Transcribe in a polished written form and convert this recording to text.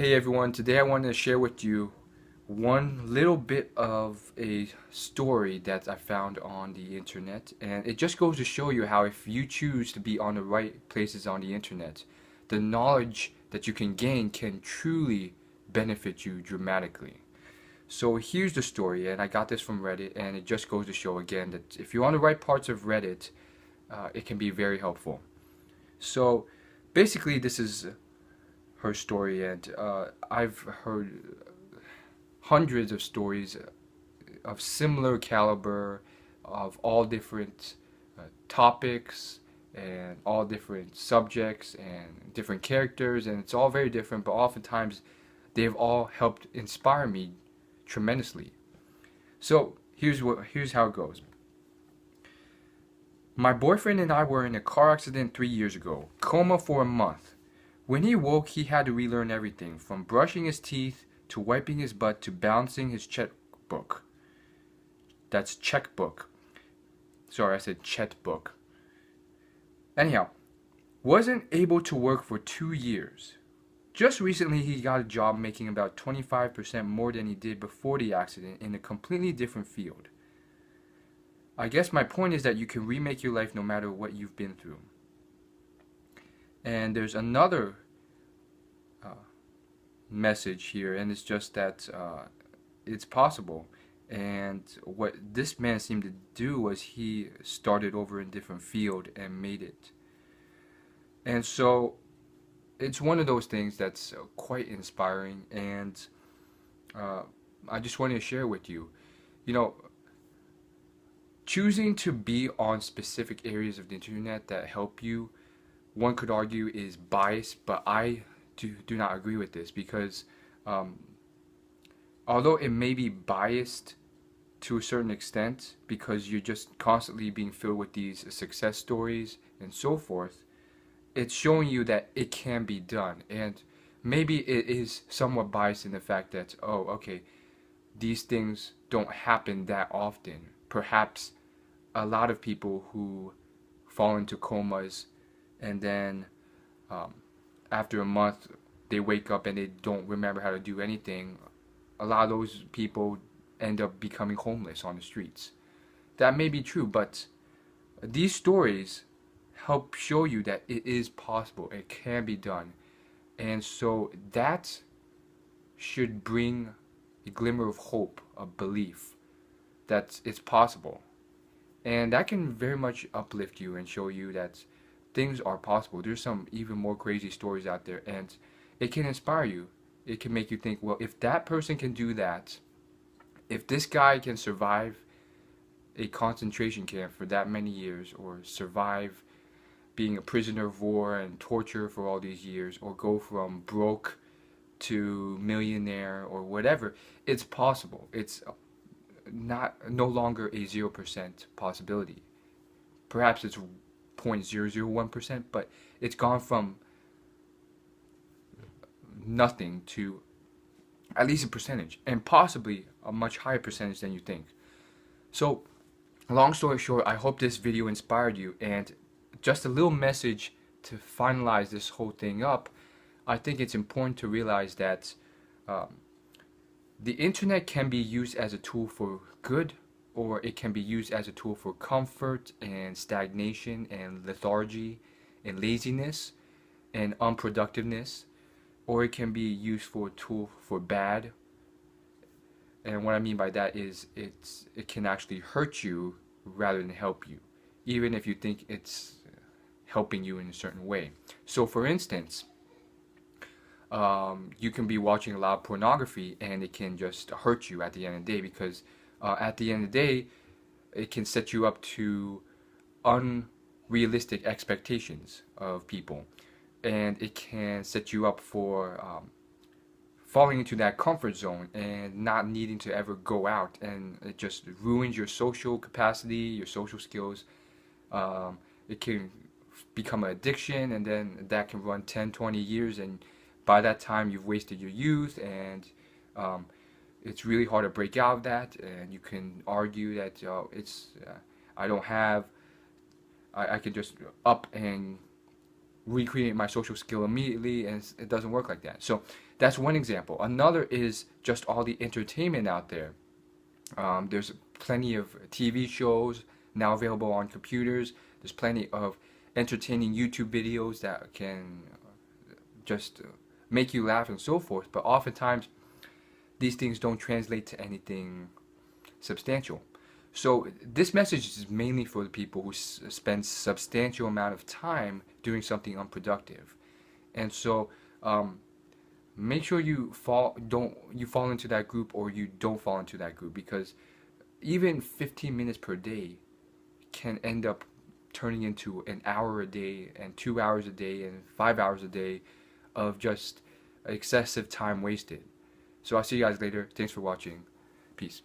Hey everyone, today I wanted to share with you one little bit of a story that I found on the internet, and it just goes to show you how if you choose to be on the right places on the internet, the knowledge that you can gain can truly benefit you dramatically. So here's the story, and I got this from Reddit, and it just goes to show again that if you're on the right parts of Reddit, it can be very helpful. So basically, this is her story, and I've heard hundreds of stories of similar caliber, of all different topics and all different subjects and different characters, and it's all very different, but oftentimes they've all helped inspire me tremendously. So here's how it goes. My boyfriend and I were in a car accident 3 years ago, coma for a month. When he woke, he had to relearn everything, from brushing his teeth to wiping his butt to balancing his checkbook. That's checkbook. Sorry, I said checkbook. Anyhow, wasn't able to work for 2 years. Just recently, he got a job making about 25% more than he did before the accident in a completely different field. I guess my point is that you can remake your life no matter what you've been through. And there's another message here, and it's just that it's possible. And what this man seemed to do was he started over in a different field and made it. And so it's one of those things that's quite inspiring, and uh, I just wanted to share with you. You know, choosing to be on specific areas of the internet that help you, one could argue, is biased, but I do not agree with this because um, although it may be biased to a certain extent because you're just constantly being filled with these success stories and so forth, it's showing you that it can be done. And maybe it is somewhat biased in the fact that, oh, okay, these things don't happen that often. Perhaps a lot of people who fall into comas and then um, after a month they wake up and they don't remember how to do anything. A lot of those people end up becoming homeless on the streets. That may be true, but these stories help show you that it is possible, it can be done. And so that should bring a glimmer of hope, of belief that it's possible. And that can very much uplift you and show you that things are possible. There's some even more crazy stories out there, and it can inspire you. It can make you think, well, if that person can do that, if this guy can survive a concentration camp for that many years, or survive being a prisoner of war and torture for all these years, or go from broke to millionaire or whatever, it's possible. It's no longer a 0% possibility. Perhaps it's 0.001%, but it's gone from nothing to at least a percentage, and possibly a much higher percentage than you think. So, long story short, I hope this video inspired you, and just a little message to finalize this whole thing up. I think it's important to realize that the internet can be used as a tool for good, or it can be used as a tool for comfort and stagnation and lethargy and laziness and unproductiveness, or it can be used for a tool for bad. And what I mean by that is it can actually hurt you rather than help you, even if you think it's helping you in a certain way. So for instance, you can be watching a lot of pornography and it can just hurt you at the end of the day, because at the end of the day it can set you up to unrealistic expectations of people, and it can set you up for falling into that comfort zone and not needing to ever go out, and it just ruins your social capacity, your social skills. It can become an addiction, and then that can run 10, 20 years, and by that time you've wasted your youth, and it's really hard to break out of that. And you can argue that I don't have, I can just up and recreate my social skill immediately, and it doesn't work like that. So that's one example. Another is just all the entertainment out there. There's plenty of TV shows now available on computers. There's plenty of entertaining YouTube videos that can just make you laugh and so forth. But oftentimes, these things don't translate to anything substantial. So this message is mainly for the people who spend substantial amount of time doing something unproductive. And so make sure you fall into that group, or you don't fall into that group, because even 15 minutes per day can end up turning into an hour a day and 2 hours a day and 5 hours a day of just excessive time wasted. So I'll see you guys later. Thanks for watching. Peace.